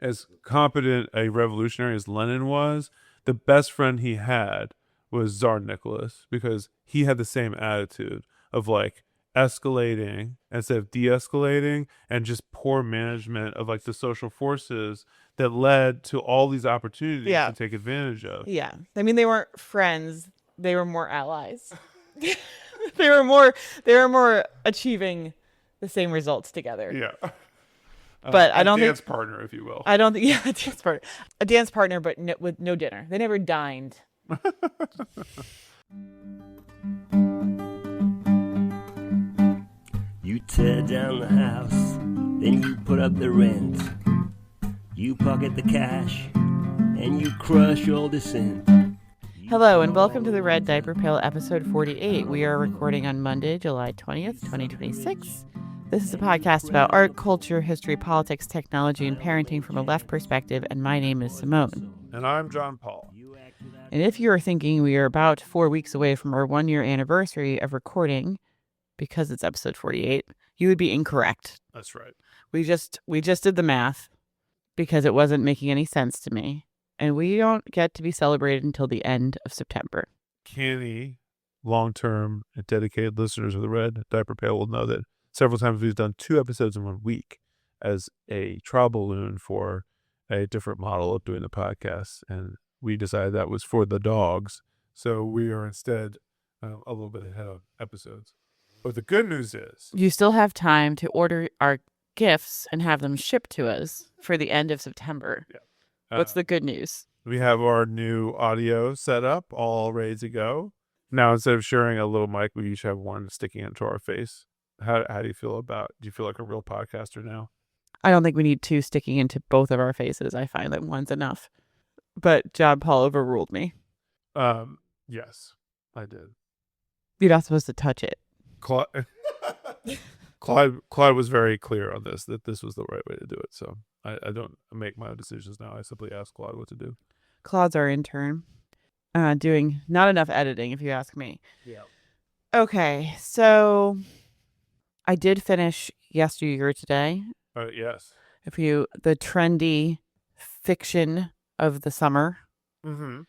as competent a revolutionary as Lenin was, the best friend he had was Tsar Nicholas, because he had the same attitude of like escalating instead of de-escalating, and just poor management of like the social forces that led to all these opportunities Yeah. to take advantage of. Yeah. I mean, they weren't friends. They were more allies. They were more achieving the same results together. Yeah. But I don't dance think partner, if you will. I don't think yeah, a dance partner, but with no dinner. They never dined. You tear down the house, then you put up the rent. You pocket the cash, and you crush all dissent. Hello, and welcome to the Red Diaper Pail, episode 48. We are recording on Monday, July 20th, 2026. This is a podcast about art, culture, history, politics, technology, and parenting from a left perspective, and my name is Simone. And I'm John Paul. And if you are thinking we are about 4 weeks away from our 1-year anniversary of recording, because it's episode 48, you would be incorrect. That's right. We just did the math because it wasn't making any sense to me. And we don't get to be celebrated until the end of September. Canny, long-term and dedicated listeners of the Red Diaper Pail will know that several times we've done 2 episodes in 1 week as a trial balloon for a different model of doing the podcast. And we decided that was for the dogs. So we are instead a little bit ahead of episodes. But the good news is you still have time to order our gifts and have them shipped to us for the end of September. Yeah. What's the good news? We have our new audio set up, all ready to go. Now, instead of sharing a little mic, we each have one sticking into our face. How do you feel about? Do you feel like a real podcaster now? I don't think we need 2 sticking into both of our faces. I find that one's enough. But John Paul overruled me. Yes, I did. You're not supposed to touch it. Claude was very clear on this, that this was the right way to do it. So I don't make my own decisions now. I simply ask Claude what to do. Claude's our intern. Doing not enough editing, if you ask me. Yeah. Okay, so I did finish Yesteryear today. Yes. The trendy fiction of the summer. Mm-hmm.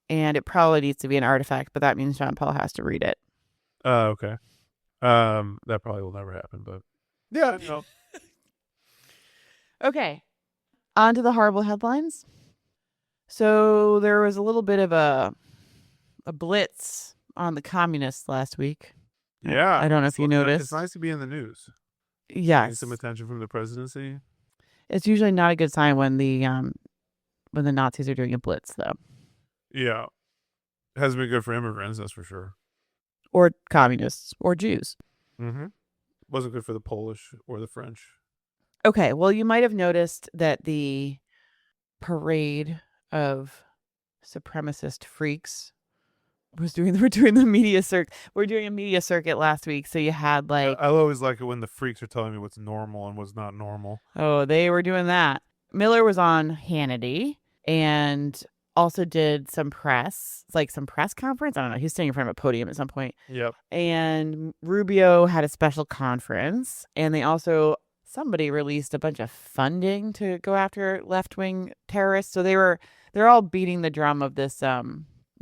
And it probably needs to be an artifact, but that means John Paul has to read it. Okay. That probably will never happen, but yeah, no. Okay. On to the horrible headlines. So there was a little bit of a blitz on the communists last week. Yeah. I don't know if you noticed. It's nice to be in the news. Yes. Getting some attention from the presidency. It's usually not a good sign when the Nazis are doing a blitz, though. Yeah. It hasn't been good for immigrants, that's for sure. Or communists or Jews. Mm-hmm. Wasn't good for the Polish or the French. Okay, well, you might have noticed that the parade of supremacist freaks we're doing the media circuit. We're doing a media circuit last week, so you had like I always like it when the freaks are telling me what's normal and what's not normal. Oh, they were doing that. Miller was on Hannity and also did some press, like some press conference. I don't know. He was standing in front of a podium at some point. Yep. And Rubio had a special conference, and somebody released a bunch of funding to go after left-wing terrorists. So they're all beating the drum of this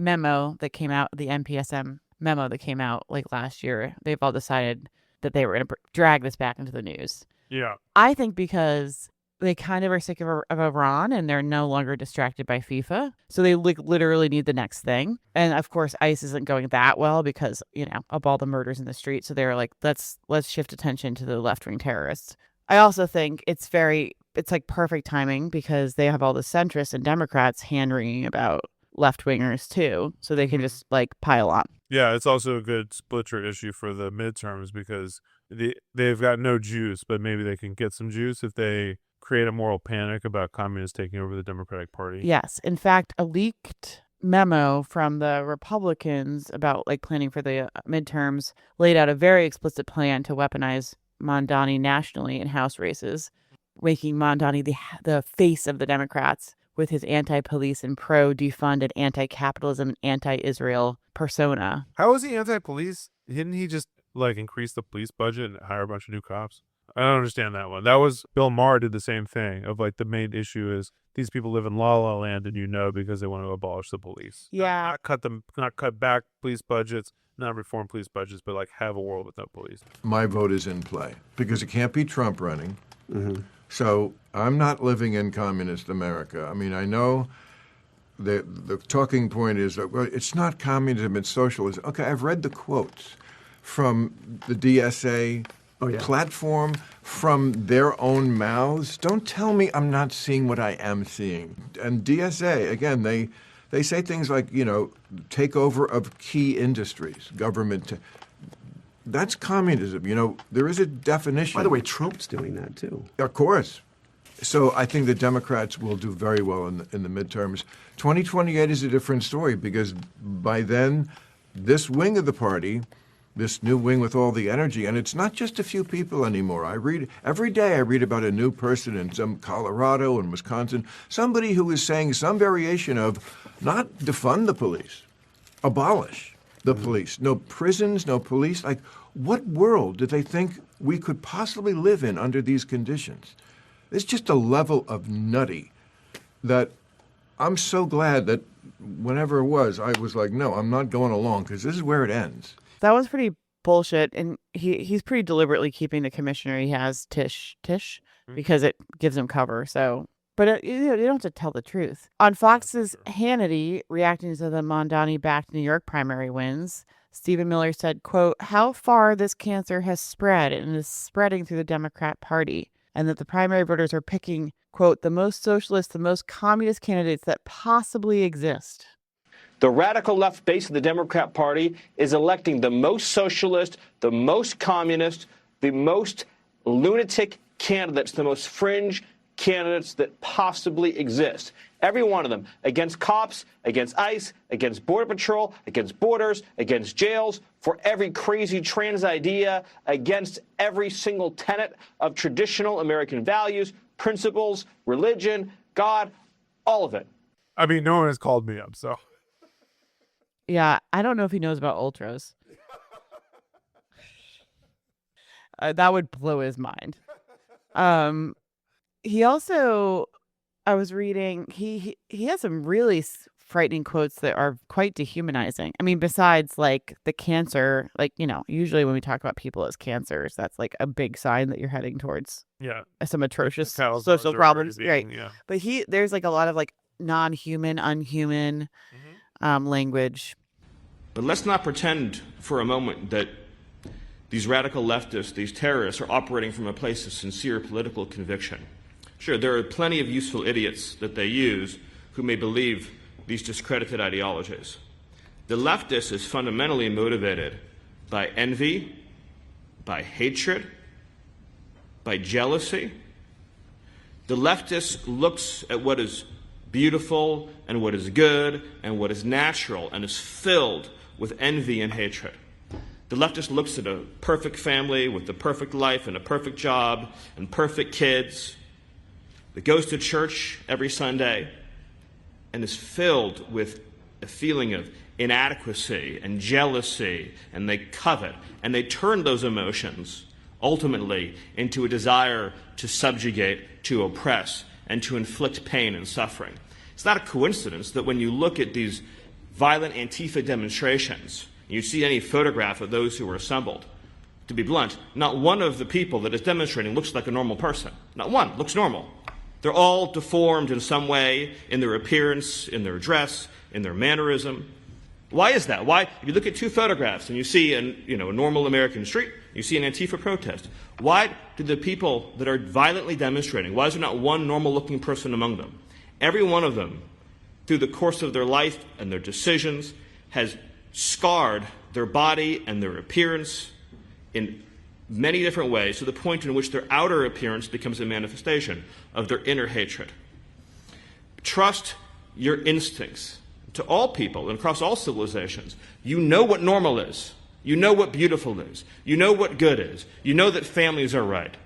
memo that came out, the NPSM memo that came out like last year. They've all decided that they were going to drag this back into the news. Yeah. I think because they kind of are sick of Iran and they're no longer distracted by FIFA. So they literally need the next thing. And of course, ICE isn't going that well because, of all the murders in the street. So they're like, let's shift attention to the left-wing terrorists. I also think it's like perfect timing because they have all the centrists and Democrats hand-wringing about left-wingers too. So they can just like pile on. Yeah, it's also a good splitter issue for the midterms because they've got no juice, but maybe they can get some juice if they create a moral panic about communists taking over the Democratic Party. Yes. In fact, a leaked memo from the Republicans about like planning for the midterms laid out a very explicit plan to weaponize Mondani nationally in House races, making Mondani the face of the Democrats with his anti-police and pro-defund and anti-capitalism and anti-Israel persona. How is he anti-police? Didn't he just like increase the police budget and hire a bunch of new cops? I don't understand that one. That was Bill Maher did the same thing of like the main issue is these people live in la la land and because they want to abolish the police. Yeah. Not cut back police budgets, not reform police budgets, but like have a world with no police. My vote is in play because it can't be Trump running. Mm-hmm. So I'm not living in communist America. I mean, I know the talking point is that, well, it's not communism, it's socialism. Okay, I've read the quotes from the DSA platform, from their own mouths. Don't tell me I'm not seeing what I am seeing. And DSA, again, they say things like, takeover of key industries, government. That's communism. There is a definition. By the way, Trump's doing that too. Of course. So I think the Democrats will do very well in the midterms. 2028 is a different story because by then, this wing of the party, this new wing with all the energy, and it's not just a few people anymore. Every day I read about a new person in some Colorado and Wisconsin, somebody who is saying some variation of not defund the police, abolish the police. No prisons, no police. Like, what world do they think we could possibly live in under these conditions? It's just a level of nutty that I'm so glad that whenever it was, I was like, no, I'm not going along because this is where it ends. That was pretty bullshit. And he's pretty deliberately keeping the commissioner he has, Tish, because it gives him cover. So, but you don't have to tell the truth. On Fox's Hannity, reacting to the Mondani-backed New York primary wins, Stephen Miller said, quote, how far this cancer has spread and is spreading through the Democrat Party, and that the primary voters are picking, quote, the most socialist, the most communist candidates that possibly exist. The radical left base of the Democrat Party is electing the most socialist, the most communist, the most lunatic candidates, the most fringe candidates that possibly exist. Every one of them, against cops, against ICE, against Border Patrol, against borders, against jails, for every crazy trans idea, against every single tenet of traditional American values, principles, religion, God, all of it. I mean, no one has called me up, so. Yeah, I don't know if he knows about ultras. That would blow his mind. He also, I was reading, he has some really frightening quotes that are quite dehumanizing. I mean, besides like the cancer, like, usually when we talk about people as cancers, that's like a big sign that you're heading towards some atrocious social problems. Right. Yeah. But there's like a lot of like non-human, unhuman language. But let's not pretend for a moment that these radical leftists, these terrorists, are operating from a place of sincere political conviction. Sure, there are plenty of useful idiots that they use who may believe these discredited ideologies. The leftist is fundamentally motivated by envy, by hatred, by jealousy. The leftist looks at what is beautiful and what is good and what is natural and is filled with envy and hatred. The leftist looks at a perfect family with the perfect life and a perfect job and perfect kids, that goes to church every Sunday and is filled with a feeling of inadequacy and jealousy, and they covet, and they turn those emotions ultimately into a desire to subjugate, to oppress, and to inflict pain and suffering. It's not a coincidence that when you look at these violent Antifa demonstrations, you see any photograph of those who were assembled. To be blunt, not one of the people that is demonstrating looks like a normal person. Not one looks normal. They're all deformed in some way in their appearance, in their dress, in their mannerism. Why is that? Why? If you look at two photographs and you see a normal American street, you see an Antifa protest. Why do the people that are violently demonstrating, why is there not one normal-looking person among them? Every one of them, through the course of their life and their decisions, has scarred their body and their appearance in many different ways, to the point in which their outer appearance becomes a manifestation of their inner hatred. Trust your instincts. To all people and across all civilizations, you know what normal is. You know what beautiful is. You know what good is. You know that families are right.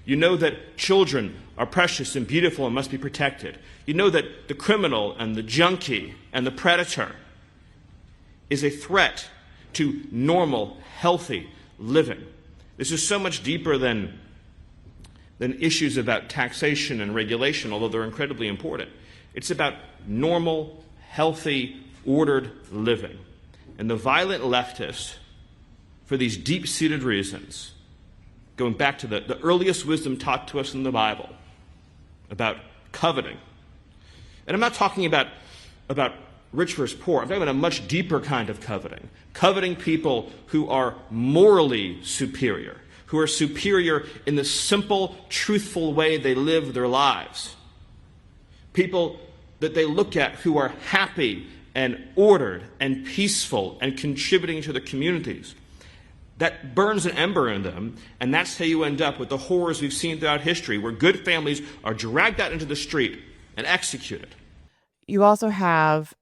You know that children are precious and beautiful and must be protected. You know that the criminal and the junkie and the predator is a threat to normal, healthy living. This is so much deeper than than issues about taxation and regulation, although they're incredibly important. It's about normal, healthy, ordered living. And the violent leftists, for these deep-seated reasons, going back to the earliest wisdom taught to us in the Bible about coveting. And I'm not talking about rich versus poor. I'm talking about a much deeper kind of coveting. Coveting people who are morally superior, who are superior in the simple, truthful way they live their lives. People that they look at who are happy and ordered and peaceful and contributing to the communities. That burns an ember in them, and that's how you end up with the horrors we've seen throughout history, where good families are dragged out into the street and executed. You also have,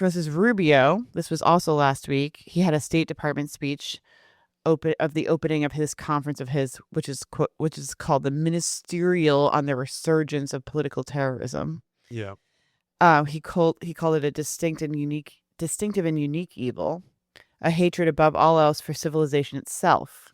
this is Rubio. This was also last week. He had a State Department speech of the opening of his conference which is called the Ministerial on the Resurgence of Political Terrorism. Yeah. He called it a distinctive and unique evil, a hatred above all else for civilization itself.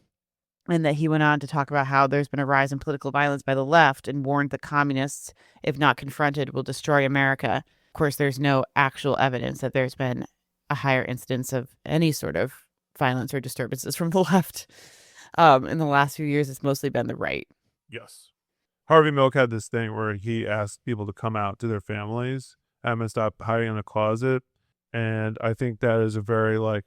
And that he went on to talk about how there's been a rise in political violence by the left and warned the communists, if not confronted, will destroy America. Of course, there's no actual evidence that there's been a higher incidence of any sort of violence or disturbances from the left. In the last few years, it's mostly been the right. Yes. Harvey Milk had this thing where he asked people to come out to their families and stop hiding in a closet. And I think that is a very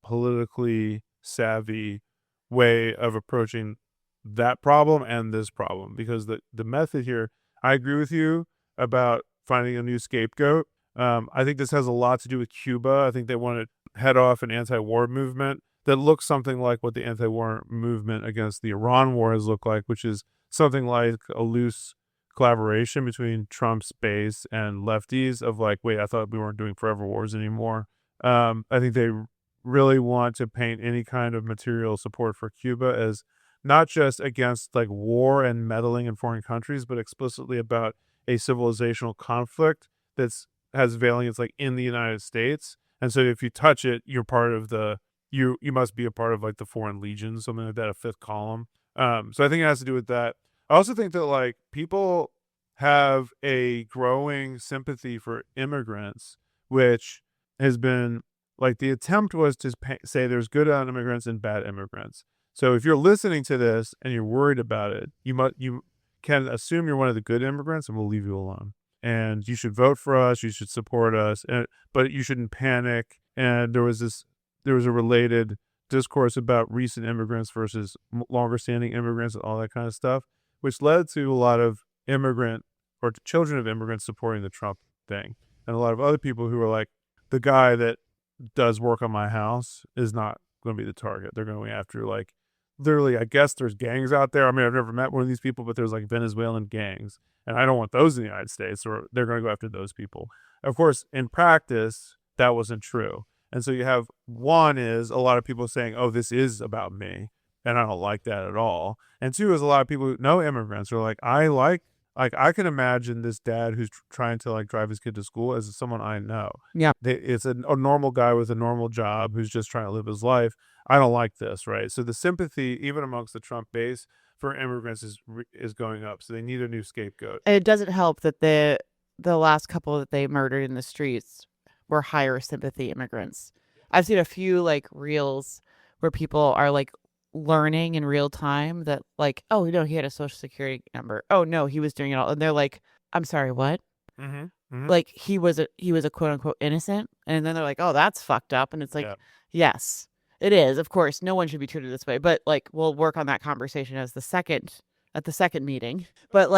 politically savvy way of approaching that problem and this problem, because the method here, I agree with you about finding a new scapegoat. I think this has a lot to do with Cuba. I think they want to head off an anti-war movement that looks something like what the anti-war movement against the Iran war has looked like, which is something like a loose collaboration between Trump's base and lefties of wait, I thought we weren't doing forever wars anymore. I think they really want to paint any kind of material support for Cuba as not just against war and meddling in foreign countries, but explicitly about a civilizational conflict has valiance in the United States. And so if you touch it, you're part of you must be a part of the Foreign Legion, something like that, a fifth column. So I think it has to do with that. I also think that people have a growing sympathy for immigrants, which has been the attempt was to say there's good immigrants and bad immigrants. So if you're listening to this and you're worried about it, you can assume you're one of the good immigrants, and we'll leave you alone. And you should vote for us. You should support us, but you shouldn't panic. And there was a related discourse about recent immigrants versus longer-standing immigrants and all that kind of stuff, which led to a lot of immigrant or children of immigrants supporting the Trump thing, and a lot of other people who are the guy that does work on my house is not going to be the target. They're going after literally, I guess there's gangs out there. I mean, I've never met one of these people, but there's Venezuelan gangs, and I don't want those in the United States, or they're going to go after those people. Of course, in practice, that wasn't true. And so you have one is a lot of people saying, oh, this is about me, and I don't like that at all. And two is a lot of people who know immigrants are I can imagine this dad who's trying to drive his kid to school as someone I know. Yeah. It's a normal guy with a normal job who's just trying to live his life. I don't like this, right? So the sympathy, even amongst the Trump base, for immigrants is going up. So they need a new scapegoat. And it doesn't help that the last couple that they murdered in the streets were higher sympathy immigrants. I've seen a few reels where people are learning in real time that oh no, he had a social security number. Oh no, he was doing it all. And they're I'm sorry, what? Mm-hmm. Mm-hmm. He was a quote unquote innocent. And then they're oh, that's fucked up. And it's Yeah. Yes, it is. Of course, no one should be treated this way. But we'll work on that conversation at the second meeting. But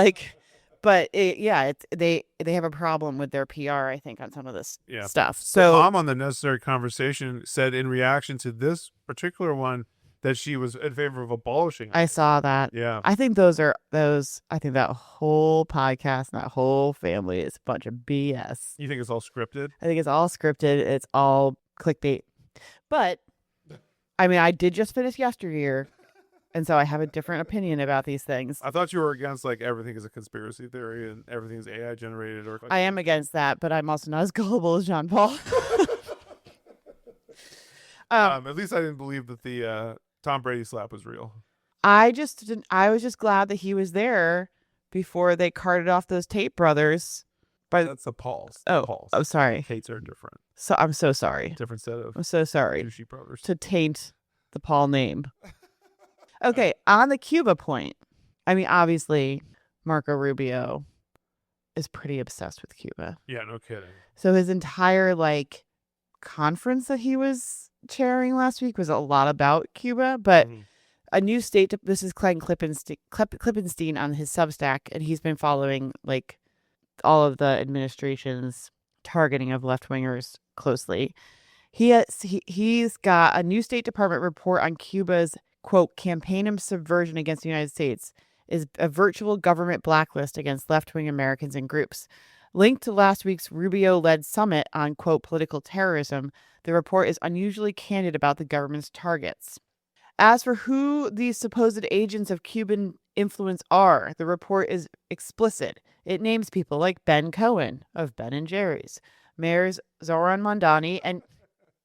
they have a problem with their PR, I think, on some of this stuff. So Tom on the Necessary Conversation said in reaction to this particular one that she was in favor of abolishing it. I saw that. Yeah. I think I think that whole podcast and that whole family is a bunch of BS. You think it's all scripted? I think it's all scripted. It's all clickbait. But I mean, I did just finish Yesteryear, and so I have a different opinion about these things. I thought you were against everything is a conspiracy theory and everything is AI generated. Or I am against that, but I'm also not as gullible as John Paul. At least I didn't believe that the Tom Brady slap was real. I was just glad that he was there before they carted off those Tate brothers. That's the Pauls. Oh, I'm sorry. Tates are different. So I'm so sorry. Different set of I'm so sorry douchey brothers. to taint the Paul name. Okay, on the Cuba point, I mean, obviously, Marco Rubio is pretty obsessed with Cuba. Yeah, no kidding. So his entire conference that he was chairing last week was a lot about Cuba, but a new state. This is Clyde Klippenstein on his Substack, and he's been following all of the administration's targeting of left-wingers closely. He's got a new State Department report on Cuba's, quote, campaign of subversion against the United States is a virtual government blacklist against left-wing Americans and groups. Linked to last week's Rubio-led summit on, quote, political terrorism, the report is unusually candid about the government's targets. As for who these supposed agents of Cuban influence are, the report is explicit. It names people like Ben Cohen of Ben and Jerry's, mayors Zoran Mondani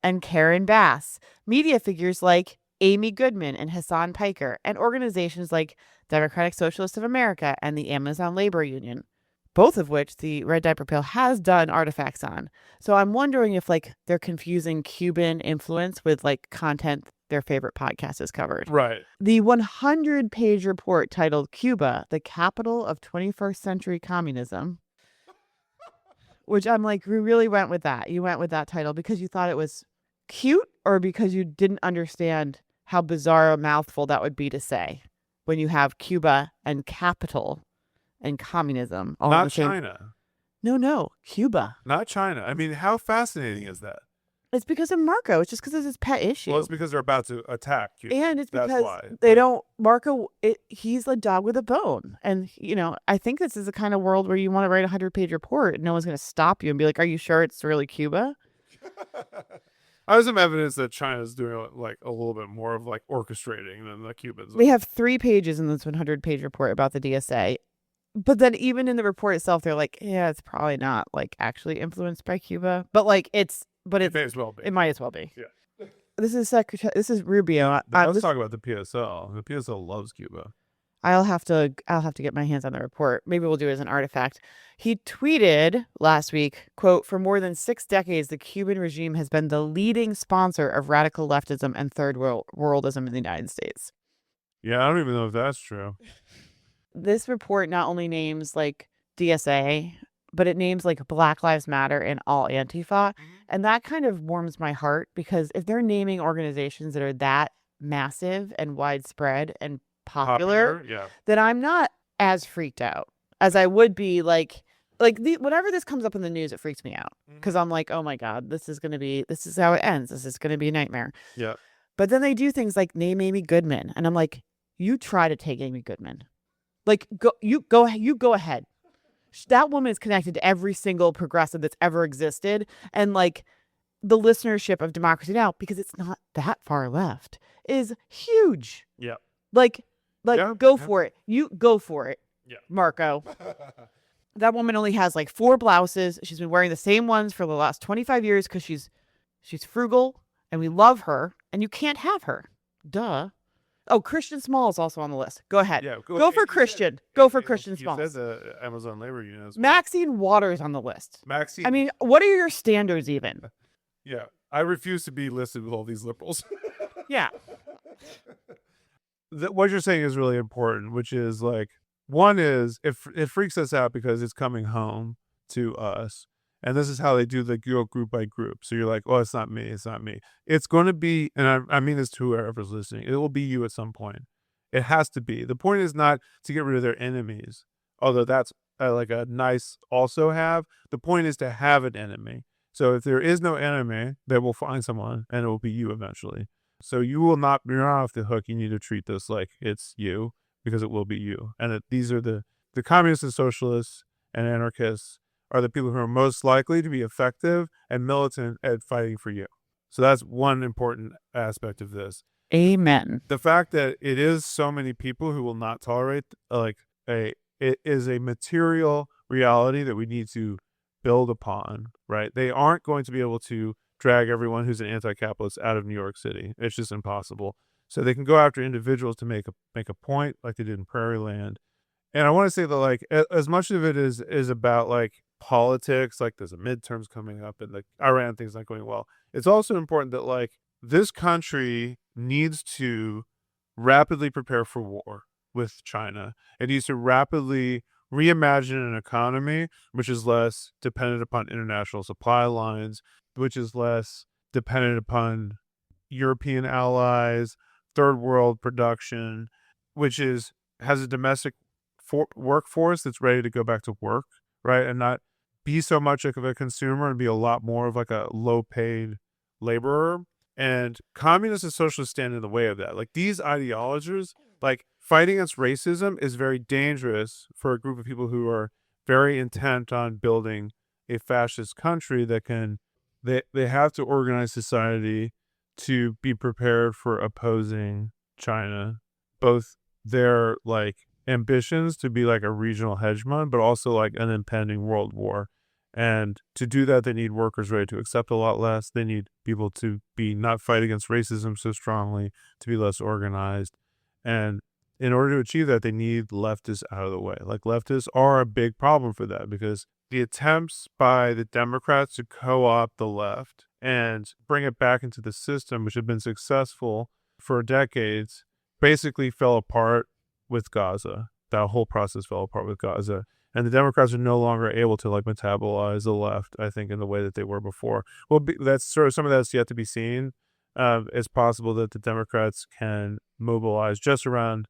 and Karen Bass, media figures like Amy Goodman and Hassan Piker, and organizations like Democratic Socialists of America and the Amazon Labor Union, both of which the Red Diaper Pill has done artifacts on. So I'm wondering if they're confusing Cuban influence with content their favorite podcast has covered. Right. The 100-page report titled Cuba, the Capital of 21st Century Communism, which I'm you really went with that. You went with that title because you thought it was cute or because you didn't understand how bizarre a mouthful that would be to say when you have Cuba and capital and communism all in Not the same. China. No, Cuba. Not China. I mean, how fascinating is that? It's because of Marco. It's just because it's his pet issue. Well, it's because they're about to attack you. And it's That's because why. they don't, Marco, he's a dog with a bone. And, I think this is the kind of world where you want to write a 100-page report and no one's going to stop you and be like, are you sure it's really Cuba? I have some evidence that China's doing a little bit more of orchestrating than the Cubans. We have 3 pages in this 100-page report about the DSA. But then even in the report itself, they're like, yeah, it's probably not actually influenced by Cuba. But it may as well be. It might as well be. Yeah. This is Rubio. Let's talk about the PSL. The PSL loves Cuba. I'll have to get my hands on the report. Maybe we'll do it as an artifact. He tweeted last week, quote, for more than 6 decades, the Cuban regime has been the leading sponsor of radical leftism and third worldism in the United States. Yeah, I don't even know if that's true. This report not only names DSA, but it names Black Lives Matter and all Antifa. And that kind of warms my heart because if they're naming organizations that are that massive and widespread and popular, yeah, then I'm not as freaked out as I would be whenever this comes up in the news, it freaks me out because I'm like, oh my God, this is how it ends. This is going to be a nightmare. Yeah. But then they do things like name Amy Goodman. And I'm like, you try to take Amy Goodman. Go ahead. That woman is connected to every single progressive that's ever existed. And the listenership of Democracy Now!, because it's not that far left, is huge. Yeah. Go for it. You go for it. Yeah. Marco. That woman only has 4 blouses. She's been wearing the same ones for the last 25 years because she's frugal and we love her and you can't have her. Duh. Oh, Christian Small is also on the list. Go ahead. Yeah, go for Christian. Go for Christian He Small. says Amazon Labor Union. Maxine Waters on the list. Maxine. I mean, what are your standards even? Yeah, I refuse to be listed with all these liberals. Yeah. What you're saying is really important, which is one is it freaks us out because it's coming home to us. And this is how they do the group by group. So you're like, oh, it's not me. It's not me. It's going to be, and I mean this to whoever's listening, it will be you at some point. It has to be. The point is not to get rid of their enemies, although that's a nice also have. The point is to have an enemy. So if there is no enemy, they will find someone and it will be you eventually. So you're not off the hook. You need to treat this like it's you because it will be you. And these are the communists and socialists and anarchists are the people who are most likely to be effective and militant at fighting for you. So that's one important aspect of this. Amen. The fact that it is so many people who will not tolerate it is a material reality that we need to build upon, right? They aren't going to be able to drag everyone who's an anti-capitalist out of New York City. It's just impossible. So they can go after individuals to make a point, like they did in Prairie Land. And I want to say that, like, as much of it is about like politics, like there's a midterms coming up and the Iran thing's not going well. It's also important that like this country needs to rapidly prepare for war with China. It needs to rapidly reimagine an economy which is less dependent upon international supply lines, which is less dependent upon European allies, third world production, which has a domestic workforce that's ready to go back to work, right? And not be so much of a consumer and be a lot more of like a low paid laborer. And communists and socialists stand in the way of that. Like these ideologies, like fighting against racism is very dangerous for a group of people who are very intent on building a fascist country that can, they have to organize society to be prepared for opposing China, both their like ambitions to be like a regional hegemon, but also like an impending world war. And to do that, they need workers ready to accept a lot less. They need people to be not fight against racism so strongly, to be less organized. And in order to achieve that, they need leftists out of the way. Like leftists are a big problem for that because the attempts by the Democrats to co-opt the left and bring it back into the system, which had been successful for decades, basically fell apart with Gaza. That whole process fell apart with Gaza. And the Democrats are no longer able to like metabolize the left, I think, in the way that they were before. Well, that's sort of some of that's yet to be seen. It's possible that the Democrats can mobilize just around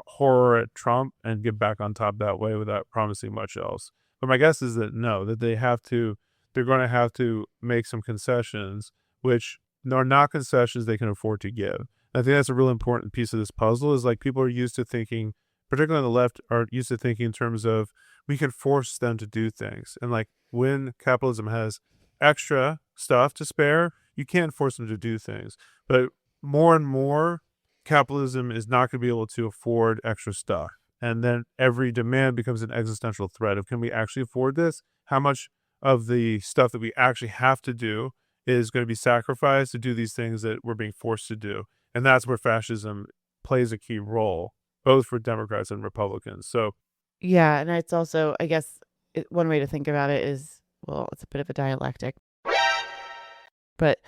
horror at Trump and get back on top that way without promising much else. But my guess is that no, that they're going to have to make some concessions, which are not concessions they can afford to give. I think that's a real important piece of this puzzle is like people are used to thinking, particularly on the left, are used to thinking in terms of we can force them to do things. And like when capitalism has extra stuff to spare, you can't force them to do things. But more and more, capitalism is not going to be able to afford extra stuff. And then every demand becomes an existential threat of can we actually afford this? How much of the stuff that we actually have to do is going to be sacrificed to do these things that we're being forced to do? And that's where fascism plays a key role, both for Democrats and Republicans. So, Yeah, and it's also, I guess, one way to think about it is, well, it's a bit of a dialectic, but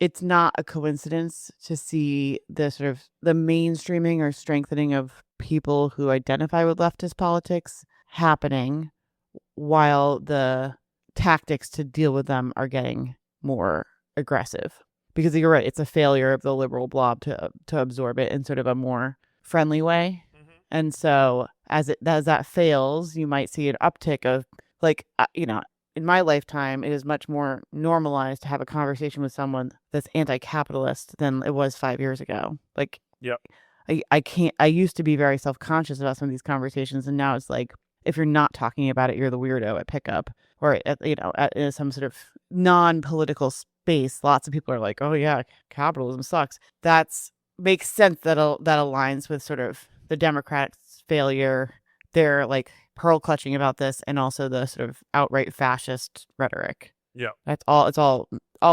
it's not a coincidence to see the sort of the mainstreaming or strengthening of people who identify with leftist politics happening while the tactics to deal with them are getting more aggressive. Because you're right, it's a failure of the liberal blob to absorb it in sort of a more friendly way. And so as that fails, you might see an uptick of like, in my lifetime, it is much more normalized to have a conversation with someone that's anti-capitalist than it was 5 years ago. Like, yep. I used to be very self-conscious about some of these conversations. And now it's like, if you're not talking about it, you're the weirdo at pickup or in some sort of non-political space. Lots of people are like, oh yeah, capitalism sucks. Makes sense that aligns with sort of the Democrats' failure. They're like pearl clutching about this, and also the sort of outright fascist rhetoric. Yeah, it's all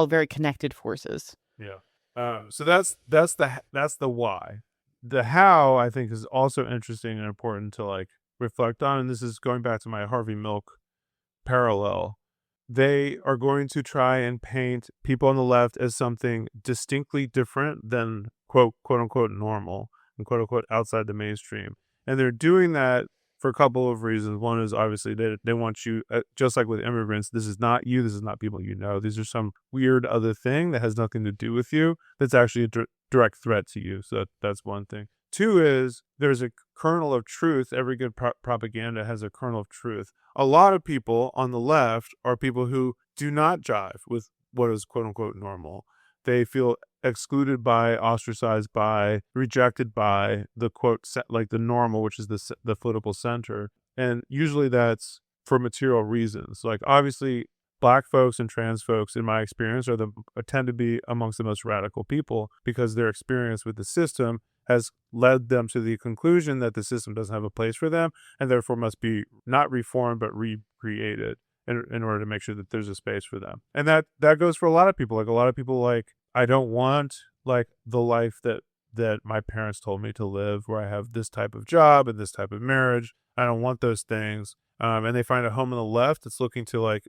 very connected forces. Yeah. So that's the why. The how I think is also interesting and important to like reflect on, and this is going back to my Harvey Milk parallel. They are going to try and paint people on the left as something distinctly different than quote unquote normal and quote unquote outside the mainstream. And they're doing that for a couple of reasons. One is obviously they want you, just like with immigrants, this is not you, this is not people you know. These are some weird other thing that has nothing to do with you that's actually a direct threat to you. So that's one thing. Two is there's a kernel of truth. Every good propaganda has a kernel of truth. A lot of people on the left are people who do not jive with what is quote unquote normal. They feel excluded by, ostracized by, rejected by the quote, like the normal, which is the political center. And usually that's for material reasons. Like obviously Black folks and trans folks, in my experience, tend to be amongst the most radical people because their experience with the system has led them to the conclusion that the system doesn't have a place for them and therefore must be not reformed but recreated in order to make sure that there's a space for them. And that goes for a lot of people. Like a lot of people like, I don't want like the life that my parents told me to live, where I have this type of job and this type of marriage. I don't want those things. And they find a home on the left that's looking to like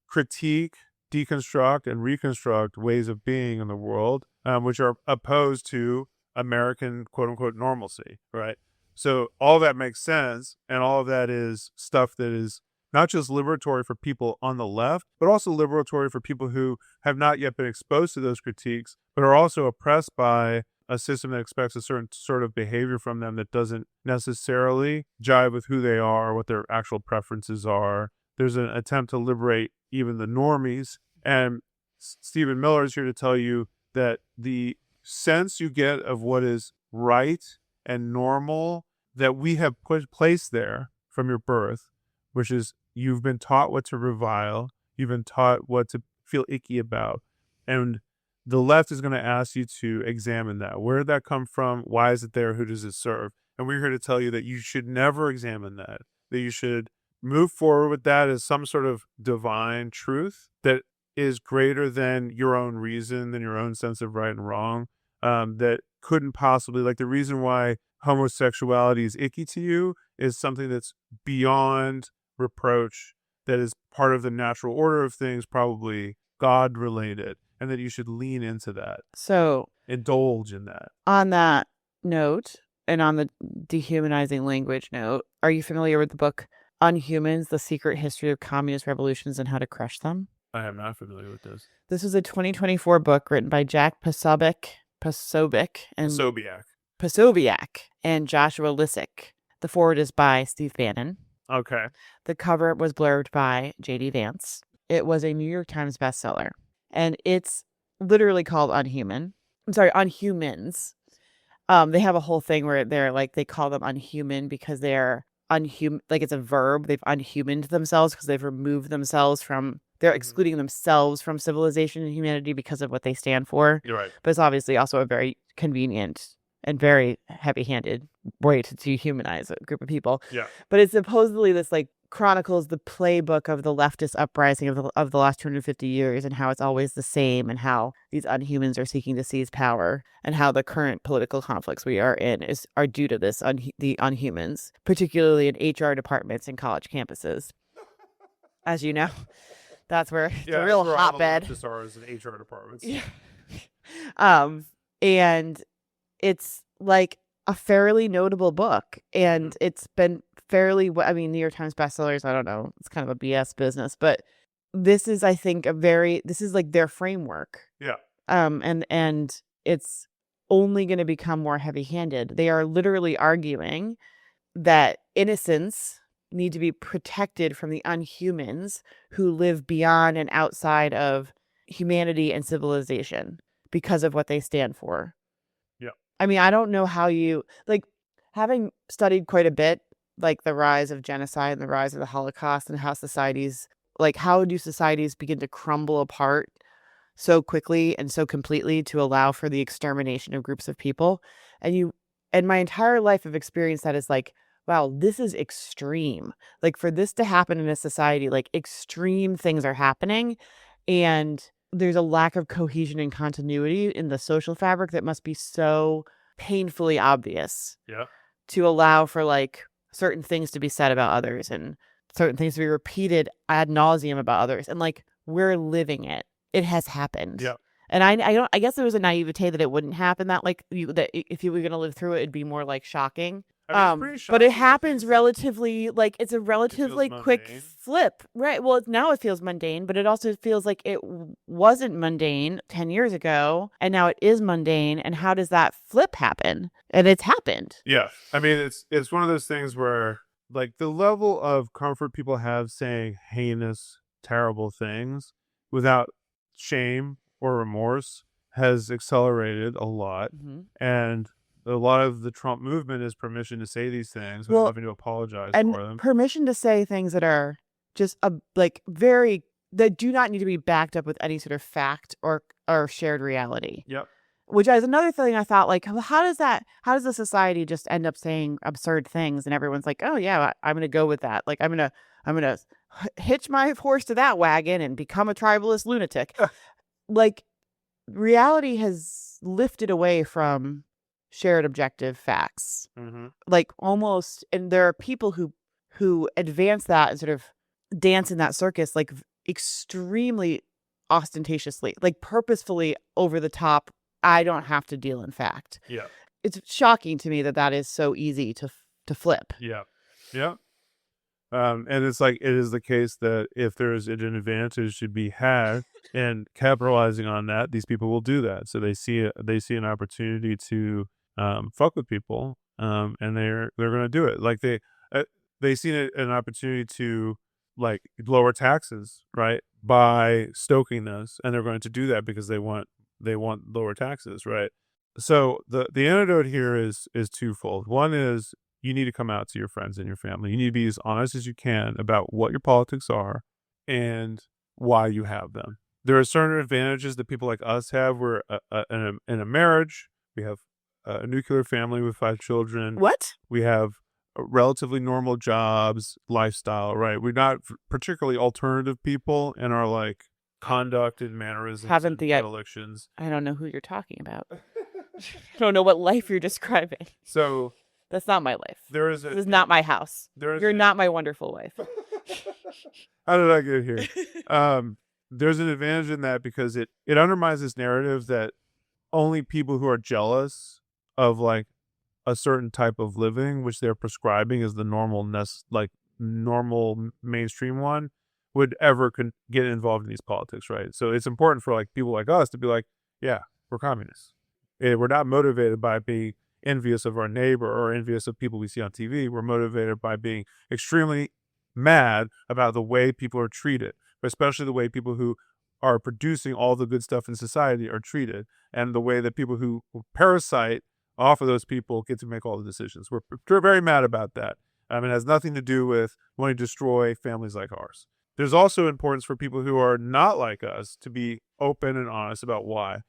critique, deconstruct, and reconstruct ways of being in the world, which are opposed to American quote unquote normalcy, right? So all that makes sense, and all of that is stuff that is not just liberatory for people on the left, but also liberatory for people who have not yet been exposed to those critiques, but are also oppressed by a system that expects a certain sort of behavior from them that doesn't necessarily jive with who they are, what their actual preferences are. There's an attempt to liberate even the normies. And Stephen Miller is here to tell you that the sense you get of what is right and normal that we have placed there from your birth, which is you've been taught what to revile, you've been taught what to feel icky about, and the left is going to ask you to examine that. Where did that come from? Why is it there? Who does it serve? And we're here to tell you that you should never examine that you should move forward with that as some sort of divine truth that is greater than your own reason, than your own sense of right and wrong, that couldn't possibly, like the reason why homosexuality is icky to you is something that's beyond reproach, that is part of the natural order of things, probably God related, and that you should lean into that. So indulge in that. On that note, and on the dehumanizing language note, are you familiar with the book Unhumans, The Secret History of Communist Revolutions and How to Crush Them? I am not familiar with this. This is a 2024 book written by Jack Posobiec and Joshua Lissick. The foreword is by Steve Bannon. Okay. The cover was blurred by J.D. Vance. It was a New York Times bestseller. And it's literally called Unhumans. They have a whole thing where they're like, they call them unhuman because they're unhuman, like it's a verb. They've unhumaned themselves because they've removed themselves from, they're excluding themselves from civilization and humanity because of what they stand for. You're right. But it's obviously also a very convenient and very heavy-handed way to dehumanize a group of people. Yeah. But it's supposedly this like chronicles the playbook of the leftist uprising of the last 250 years and how it's always the same and how these unhumans are seeking to seize power and how the current political conflicts we are in are due to this the unhumans, particularly in HR departments and college campuses. As you know, that's where it's a real hotbed. Just ours in HR departments. Yeah. And it's like a fairly notable book, and it's been fairly, New York Times bestsellers, I don't know, it's kind of a BS business, but this is, I think, this is like their framework. Yeah. And it's only going to become more heavy-handed. They are literally arguing that innocents need to be protected from the unhumans who live beyond and outside of humanity and civilization because of what they stand for. Yeah. I don't know how you, like, having studied quite a bit, like the rise of genocide and the rise of the Holocaust and how how do societies begin to crumble apart so quickly and so completely to allow for the extermination of groups of people. And my entire life I've experienced that as like, wow, this is extreme. Like for this to happen in a society, like extreme things are happening and there's a lack of cohesion and continuity in the social fabric that must be so painfully obvious. Yeah. To allow for like certain things to be said about others and certain things to be repeated ad nauseum about others. And like, we're living it. It has happened. Yeah. And I guess there was a naivete that it wouldn't happen, that that if you were going to live through it, it'd be more like shocking. But it happens relatively, like, it's a relatively quick flip, right? Well, now it feels mundane, but it also feels like it wasn't mundane 10 years ago, and now it is mundane. And how does that flip happen? And it's happened. Yeah. It's one of those things where, like, the level of comfort people have saying heinous, terrible things without shame or remorse has accelerated a lot. Mm-hmm. And a lot of the Trump movement is permission to say these things without having to apologize for them. Permission to say things that are just that do not need to be backed up with any sort of fact or shared reality. Yep. Which is another thing I thought, like, how does the society just end up saying absurd things and everyone's like, oh yeah, I'm going to go with that. Like, I'm going to hitch my horse to that wagon and become a tribalist lunatic. Like, reality has lifted away from shared objective facts. Like almost, and there are people who advance that and sort of dance in that circus like extremely ostentatiously, like purposefully over the top. I don't have to deal in fact. Yeah. It's shocking to me that is so easy to flip. Yeah. Yeah. And it's like, it is the case that if there is an advantage to be had and capitalizing on that, these people will do that. So they see an opportunity to fuck with people, and they're going to do it. Like they see an opportunity to like lower taxes, right, by stoking those, and they're going to do that because they want lower taxes, right? So the antidote here is twofold. One is you need to come out to your friends and your family. You need to be as honest as you can about what your politics are and why you have them. There are certain advantages that people like us have. We're in a marriage. We have a nuclear family with 5 children. What? We have relatively normal jobs, lifestyle, right? We're not particularly alternative people in our like conduct and mannerisms. Haven't the elections. I don't know who you're talking about. I don't know what life you're describing. So that's not my life. This is not my house. You're not my wonderful wife. How did I get here? There's an advantage in that because it undermines this narrative that only people who are jealous of like a certain type of living, which they're prescribing as the normal mainstream one, would ever get involved in these politics, right? So it's important for like people like us to be like, yeah, we're communists. We're not motivated by being envious of our neighbor or envious of people we see on TV. We're motivated by being extremely mad about the way people are treated, especially the way people who are producing all the good stuff in society are treated, and the way that people who parasite off of those people get to make all the decisions. We're very mad about that. It has nothing to do with wanting to destroy families like ours. There's also importance for people who are not like us to be open and honest about why.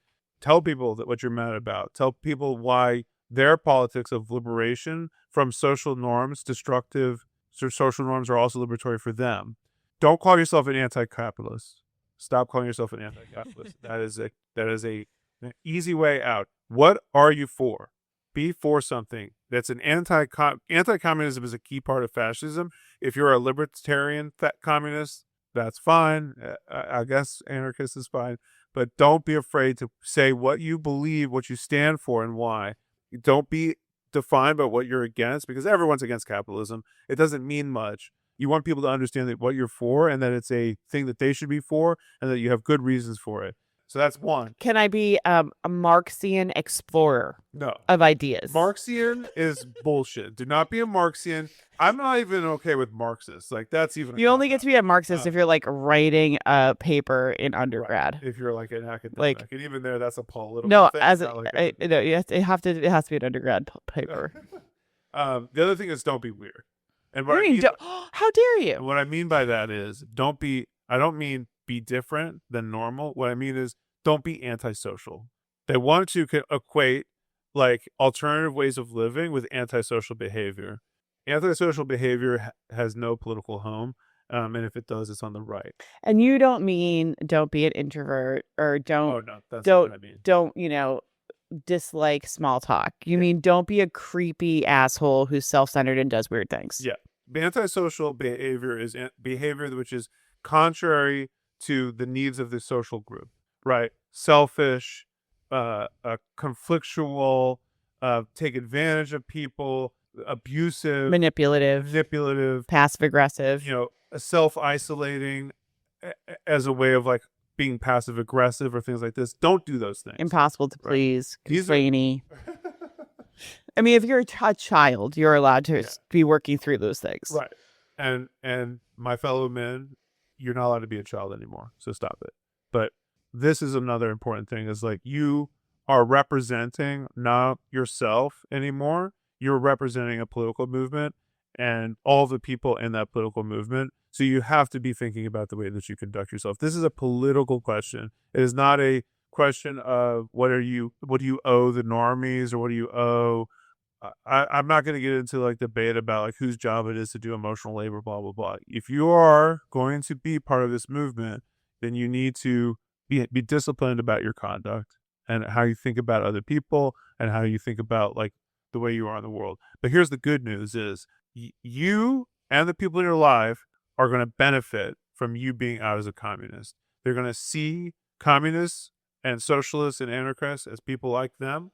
Tell people that what you're mad about. Tell people why their politics of liberation from social norms, destructive social norms, are also liberatory for them. Don't call yourself an anti-capitalist. Stop calling yourself an anti-capitalist. That is an easy way out. What are you for? Be for something. That's an anti-communism is a key part of fascism. If you're a libertarian communist, that's fine. I guess anarchist is fine. But don't be afraid to say what you believe, what you stand for, and why. Don't be defined by what you're against, because everyone's against capitalism. It doesn't mean much. You want people to understand that what you're for and that it's a thing that they should be for and that you have good reasons for it. So that's one. Can I be a Marxian explorer of ideas? Marxian is bullshit. Do not be a Marxian. I'm not even okay with Marxists. Like, that's even... You only get to be a Marxist if you're, like, writing a paper in undergrad. Right. If you're, like, an academic. Like, and even there, that's a political thing. It has to be an undergrad paper. The other thing is don't be weird. And what I mean, how dare you? What I mean by that is I don't mean be different than normal. What I mean is don't be antisocial. They want to equate like alternative ways of living with antisocial behavior. Antisocial behavior has no political home, and if it does, it's on the right. And you don't mean don't be an introvert or don't. Oh no, that's not what I mean. Don't dislike small talk. You mean don't be a creepy asshole who's self-centered and does weird things. Yeah, antisocial behavior is behavior which is contrary to the needs of the social group. Right, selfish, conflictual, take advantage of people, abusive, manipulative, passive aggressive. Self-isolating as a way of like being passive aggressive or things like this. Don't do those things. Impossible to please, constrainy. I mean, if you're a child, you're allowed to be working through those things. Right, and my fellow men, you're not allowed to be a child anymore. So stop it. But this is another important thing, is like you are representing not yourself anymore. You're representing a political movement and all the people in that political movement. So you have to be thinking about the way that you conduct yourself. This is a political question. It is not a question of what do you owe the normies or what do you owe. I'm not going to get into like debate about like whose job it is to do emotional labor, blah, blah, blah. If you are going to be part of this movement, then you need to be disciplined about your conduct and how you think about other people and how you think about like the way you are in the world. But here's the good news is you and the people in your life are going to benefit from you being out as a communist. They're going to see communists and socialists and anarchists as people like them.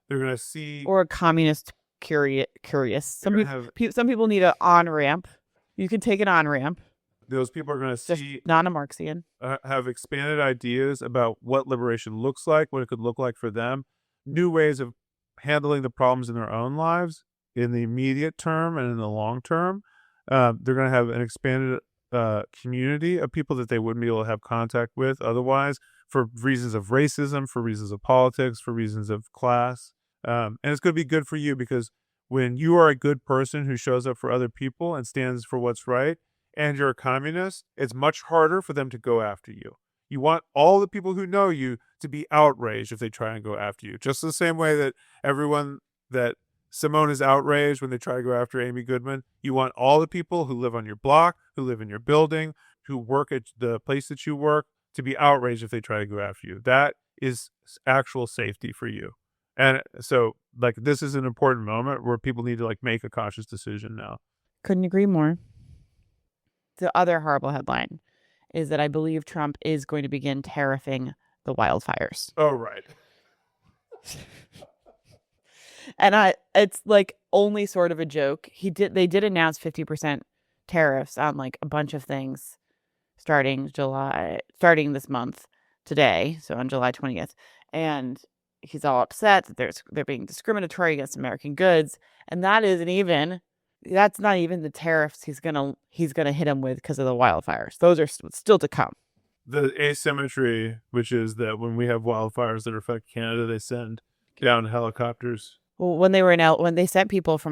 They're going to see... Or a communist curious. Some people need an on-ramp. You can take an on-ramp. Those people are going to see... Not a Marxian. Have expanded ideas about what liberation looks like, what it could look like for them, new ways of handling the problems in their own lives in the immediate term and in the long term. They're going to have an expanded community of people that they wouldn't be able to have contact with otherwise for reasons of racism, for reasons of politics, for reasons of class. And it's going to be good for you because when you are a good person who shows up for other people and stands for what's right, and you're a communist, it's much harder for them to go after you. You want all the people who know you to be outraged if they try and go after you. Just the same way that Simone is outraged when they try to go after Amy Goodman. You want all the people who live on your block, who live in your building, who work at the place that you work, to be outraged if they try to go after you. That is actual safety for you. And so, like, this is an important moment where people need to, like, make a conscious decision now. Couldn't agree more. The other horrible headline is that I believe Trump is going to begin tariffing the wildfires. Oh, right. And it's like only sort of a joke. They did announce 50% tariffs on like a bunch of things starting this month today, so on July 20th. And he's all upset that they're being discriminatory against American goods, and that's not even the tariffs he's gonna hit him with because of the wildfires. Those are still to come. The asymmetry, which is that when we have wildfires that affect Canada, they send down helicopters. Well, when they sent people for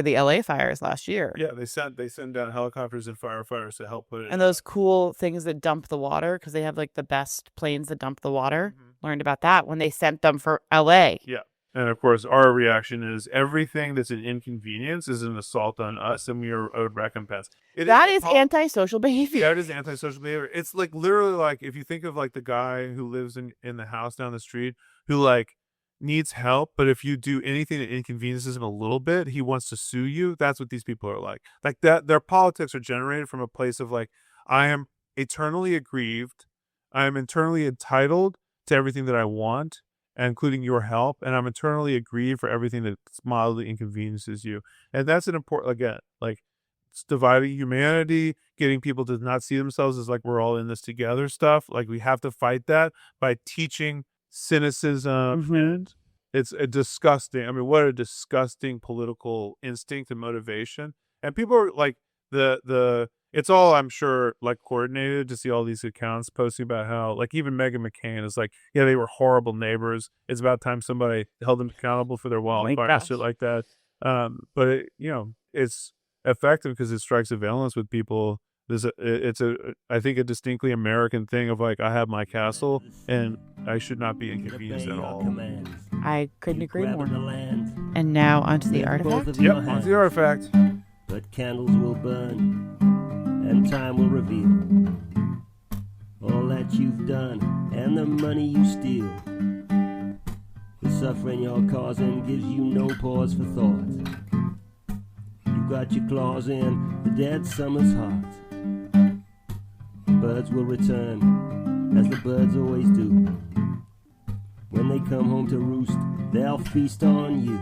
the LA fires last year. Yeah, they send down helicopters and firefighters to help put it. And those cool things that dump the water, because they have like the best planes that dump the water. Mm-hmm. Learned about that when they sent them for LA. Yeah. And of course, our reaction is everything that's an inconvenience is an assault on us, and we are owed recompense. That is antisocial behavior. Yeah, it is antisocial behavior. It's like literally like if you think of like the guy who lives in the house down the street who like needs help, but if you do anything that inconveniences him a little bit, he wants to sue you. That's what these people are like. Like that, their politics are generated from a place of like, I am eternally aggrieved. I am internally entitled to everything that I want, including your help, and I'm eternally aggrieved for everything that mildly inconveniences you. And that's an important, again, like it's dividing humanity, getting people to not see themselves as like we're all in this together stuff. Like we have to fight that by teaching cynicism. Mm-hmm. And it's a disgusting, I mean, what a disgusting political instinct and motivation. And people are like it's all, I'm sure, like coordinated to see all these accounts posting about how, like, even Meghan McCain is like, yeah, they were horrible neighbors. It's about time somebody held them accountable for their wildfire, shit like that. But it, it's effective because it strikes a balance with people. I think a distinctly American thing of like, I have my castle and I should not be inconvenienced at all. I couldn't agree more. And now onto the artifact. Yep, onto the artifact. But candles will burn, and time will reveal all that you've done and the money you steal. The suffering you're causing gives you no pause for thought. You got your claws in the dead summer's heart. Birds will return, as the birds always do. When they come home to roost, they'll feast on you.